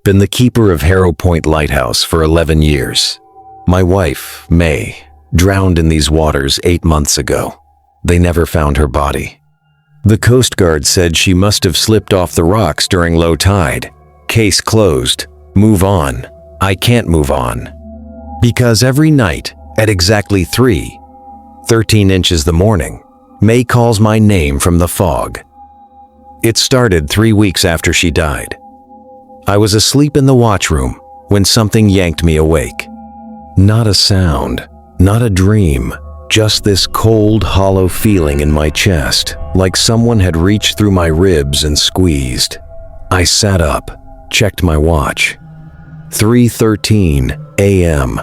Been the keeper of Harrow Point Lighthouse for 11 years. My wife, May, drowned in these waters 8 months ago. They never found her body. The Coast Guard said she must have slipped off the rocks during low tide. Case closed. Move on. I can't move on. Because every night, at exactly 3:13 inches the morning, May calls my name from the fog. It started 3 weeks after she died. I was asleep in the watchroom when something yanked me awake. Not a sound, not a dream, just this cold, hollow feeling in my chest, like someone had reached through my ribs and squeezed. I sat up, checked my watch. 3:13 a.m.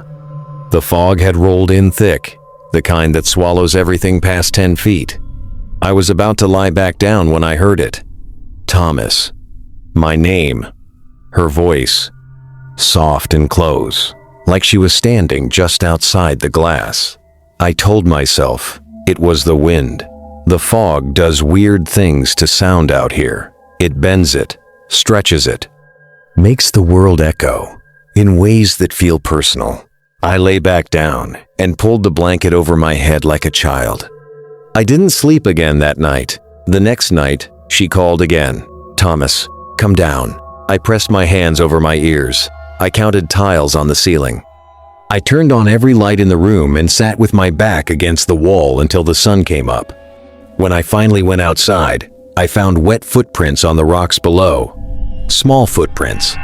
The fog had rolled in thick, the kind that swallows everything past 10 feet. I was about to lie back down when I heard it. Thomas. My name. Her voice. Soft and close, like she was standing just outside the glass. I told myself it was the wind. The fog does weird things to sound out here. It bends it, stretches it, makes the world echo in ways that feel personal. I lay back down and pulled the blanket over my head like a child. I didn't sleep again that night. The next night, she called again. Thomas, come down. I pressed my hands over my ears. I counted tiles on the ceiling. I turned on every light in the room and sat with my back against the wall until the sun came up. When I finally went outside, I found wet footprints on the rocks below. Small footprints,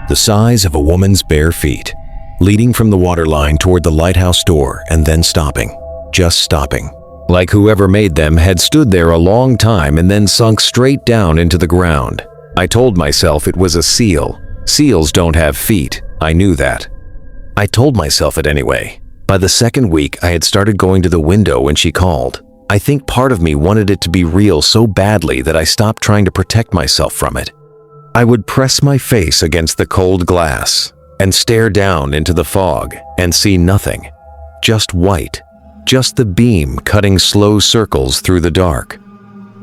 the size of a woman's bare feet, leading from the waterline toward the lighthouse door and then stopping, just stopping. Like whoever made them had stood there a long time and then sunk straight down into the ground. I told myself it was a seal. Seals don't have feet. I knew that. I told myself it anyway. By the second week, I had started going to the window when she called. I think part of me wanted it to be real so badly that I stopped trying to protect myself from it. I would press my face against the cold glass and stare down into the fog and see nothing. Just white. Just the beam cutting slow circles through the dark.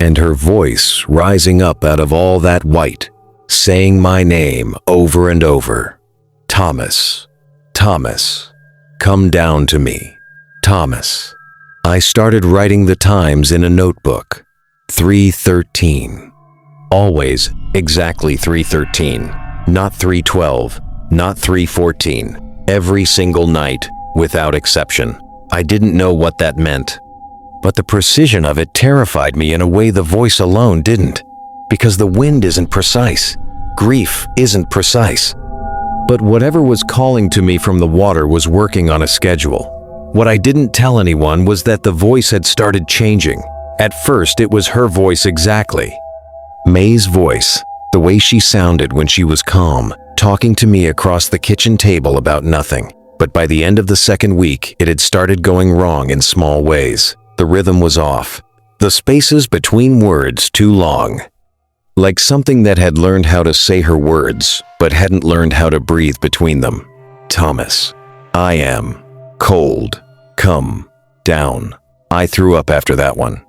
And her voice rising up out of all that white, saying my name over and over. Thomas, Thomas, come down to me, Thomas. I started writing the times in a notebook. 3:13. Always exactly 3:13, not 3:12, not 3:14. Every single night, without exception. I didn't know what that meant. But the precision of it terrified me in a way the voice alone didn't. Because the wind isn't precise. Grief isn't precise. But whatever was calling to me from the water was working on a schedule. What I didn't tell anyone was that the voice had started changing. At first, it was her voice exactly. May's voice, the way she sounded when she was calm, talking to me across the kitchen table about nothing. But by the end of the second week, it had started going wrong in small ways. The rhythm was off. The spaces between words too long. Like something that had learned how to say her words, but hadn't learned how to breathe between them. Thomas. I am. Cold. Come. Down. I threw up after that one.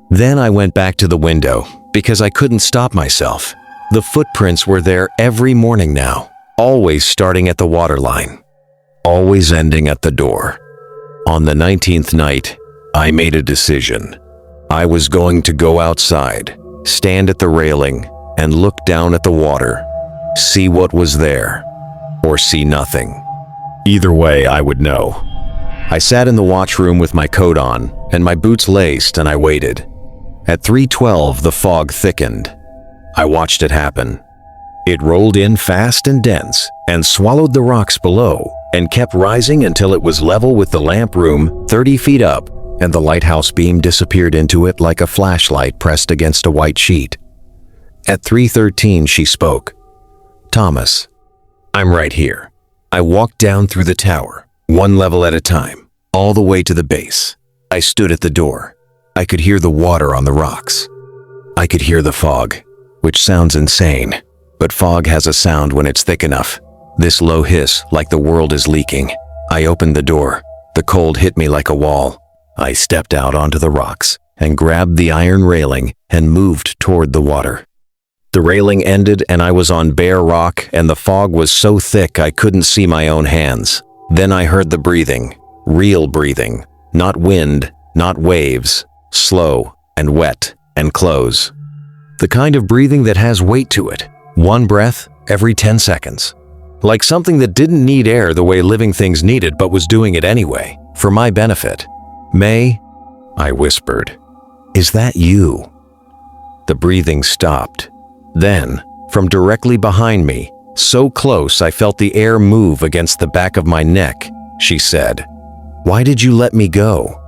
Then I went back to the window, because I couldn't stop myself. The footprints were there every morning now, always starting at the waterline, always ending at the door. On the 19th night, I made a decision. I was going to go outside, stand at the railing, and look down at the water, see what was there, or see nothing. Either way, I would know. I sat in the watchroom with my coat on, and my boots laced, and I waited. At 3:12, the fog thickened. I watched it happen. It rolled in fast and dense, and swallowed the rocks below, and kept rising until it was level with the lamp room 30 feet up, and the lighthouse beam disappeared into it like a flashlight pressed against a white sheet. At 3:13, she spoke. Thomas, I'm right here. I walked down through the tower, one level at a time, all the way to the base. I stood at the door. I could hear the water on the rocks. I could hear the fog, which sounds insane, but fog has a sound when it's thick enough. This low hiss, like the world is leaking. I opened the door. The cold hit me like a wall. I stepped out onto the rocks and grabbed the iron railing and moved toward the water. The railing ended and I was on bare rock, and the fog was so thick I couldn't see my own hands. Then I heard the breathing. Real breathing. Not wind, not waves. Slow and wet and close. The kind of breathing that has weight to it. One breath every 10 seconds. Like something that didn't need air the way living things need it, but was doing it anyway, for my benefit. "May," I whispered, "is that you?" The breathing stopped. Then, from directly behind me, so close I felt the air move against the back of my neck, she said, "Why did you let me go?"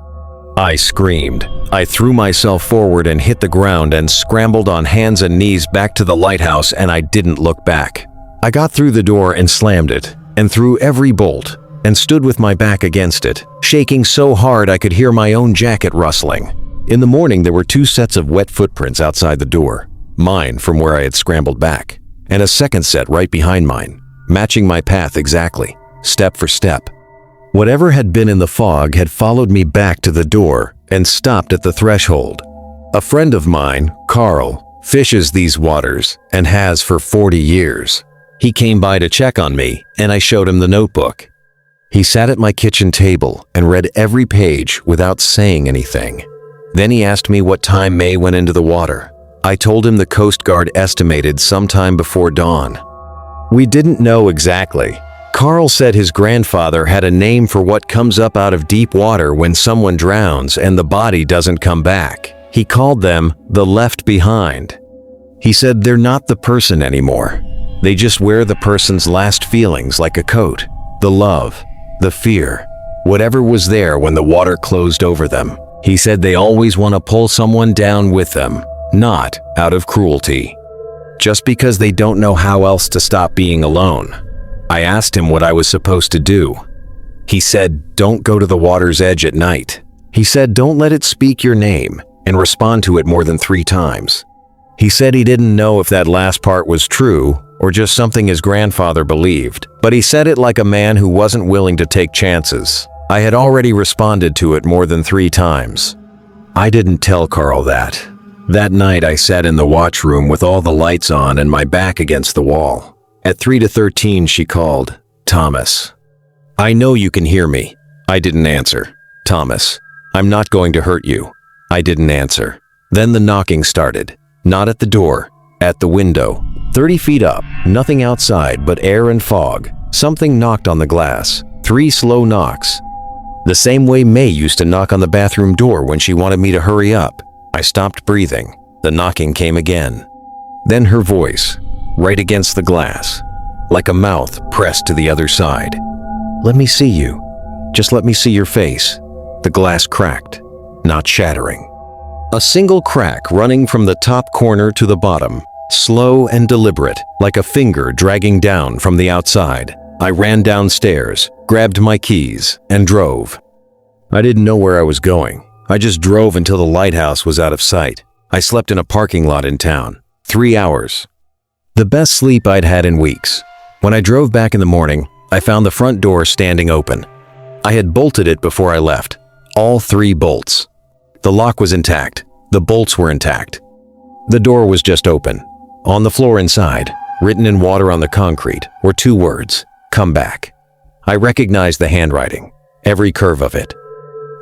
I screamed. I threw myself forward and hit the ground and scrambled on hands and knees back to the lighthouse, and I didn't look back. I got through the door and slammed it, and threw every bolt, and stood with my back against it, shaking so hard I could hear my own jacket rustling. In the morning, there were 2 sets of wet footprints outside the door, mine from where I had scrambled back, and a second set right behind mine, matching my path exactly, step for step. Whatever had been in the fog had followed me back to the door and stopped at the threshold. A friend of mine, Carl, fishes these waters and has for 40 years. He came by to check on me, and I showed him the notebook. He sat at my kitchen table and read every page without saying anything. Then he asked me what time May went into the water. I told him the Coast Guard estimated sometime before dawn. We didn't know exactly. Carl said his grandfather had a name for what comes up out of deep water when someone drowns and the body doesn't come back. He called them the left behind. He said they're not the person anymore. They just wear the person's last feelings like a coat. The love, the fear, whatever was there when the water closed over them. He said they always want to pull someone down with them, not out of cruelty. Just because they don't know how else to stop being alone. I asked him what I was supposed to do. He said, don't go to the water's edge at night. He said, don't let it speak your name and respond to it more than 3 times. He said he didn't know if that last part was true or just something his grandfather believed, but he said it like a man who wasn't willing to take chances. I had already responded to it more than 3 times. I didn't tell Carl that. That night I sat in the watch room with all the lights on and my back against the wall. At 3 to 13, she called, "Thomas." "I know you can hear me." I didn't answer. "Thomas, I'm not going to hurt you." I didn't answer. Then the knocking started. Not at the door, at the window. 30 feet up, nothing outside but air and fog. Something knocked on the glass. 3 slow knocks. The same way May used to knock on the bathroom door when she wanted me to hurry up. I stopped breathing. The knocking came again. Then her voice, right against the glass, like a mouth pressed to the other side. "Let me see you. Just let me see your face." The glass cracked, not shattering. A single crack running from the top corner to the bottom, slow and deliberate, like a finger dragging down from the outside. I ran downstairs, grabbed my keys, and drove. I didn't know where I was going. I just drove until the lighthouse was out of sight. I slept in a parking lot in town. 3 hours. The best sleep I'd had in weeks. When I drove back in the morning, I found the front door standing open. I had bolted it before I left. All 3 bolts. The lock was intact. The bolts were intact. The door was just open. On the floor inside, written in water on the concrete, were 2 words, "Come back." I recognized the handwriting, every curve of it.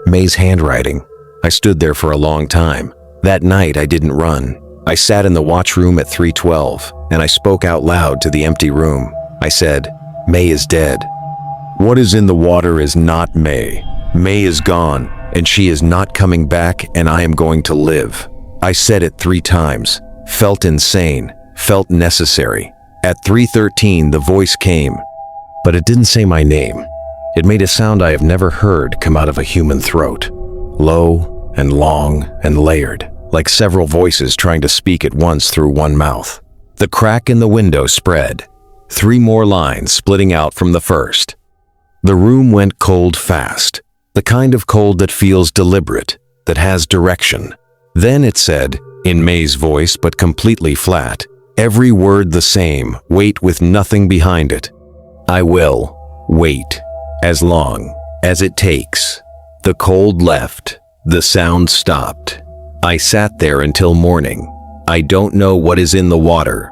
May's handwriting. I stood there for a long time. That night I didn't run. I sat in the watch room at 3:12, and I spoke out loud to the empty room. I said, "May is dead. What is in the water is not May. May is gone, and she is not coming back, and I am going to live." I said it 3 times, felt insane, felt necessary. At 3:13, the voice came, but it didn't say my name. It made a sound I have never heard come out of a human throat. Low and long and layered, like several voices trying to speak at once through one mouth. The crack in the window spread. 3 more lines splitting out from the first. The room went cold fast. The kind of cold that feels deliberate, that has direction. Then it said, in May's voice but completely flat, every word the same, wait with nothing behind it. "I will wait as long as it takes." The cold left. The sound stopped. I sat there until morning. I don't know what is in the water.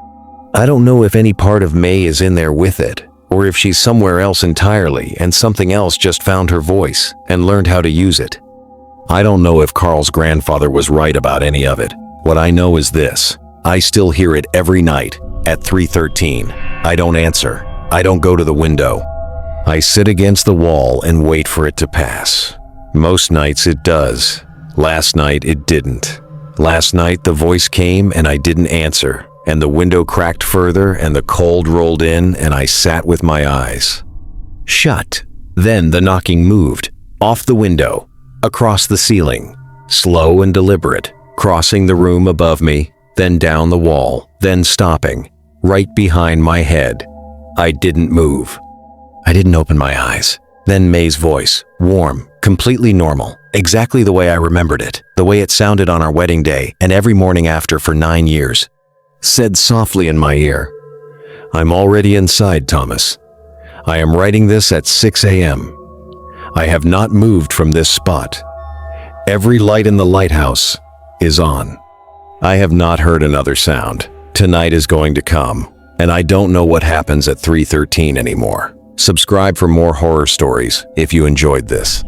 I don't know if any part of May is in there with it, or if she's somewhere else entirely and something else just found her voice and learned how to use it. I don't know if Carl's grandfather was right about any of it. What I know is this: I still hear it every night at 3:13. I don't answer. I don't go to the window. I sit against the wall and wait for it to pass. Most nights it does. Last night it didn't. Last night the voice came and I didn't answer, and the window cracked further and the cold rolled in and I sat with my eyes shut. Then the knocking moved, off the window, across the ceiling, slow and deliberate, crossing the room above me, then down the wall, then stopping, right behind my head. I didn't move. I didn't open my eyes. Then May's voice, warm, completely normal, exactly the way I remembered it, the way it sounded on our wedding day and every morning after for 9 years, said softly in my ear, "I'm already inside, Thomas. I am writing this at 6 a.m. I have not moved from this spot. Every light in the lighthouse is on. I have not heard another sound. Tonight is going to come, and I don't know what happens at 3:13 anymore." Subscribe for more horror stories if you enjoyed this.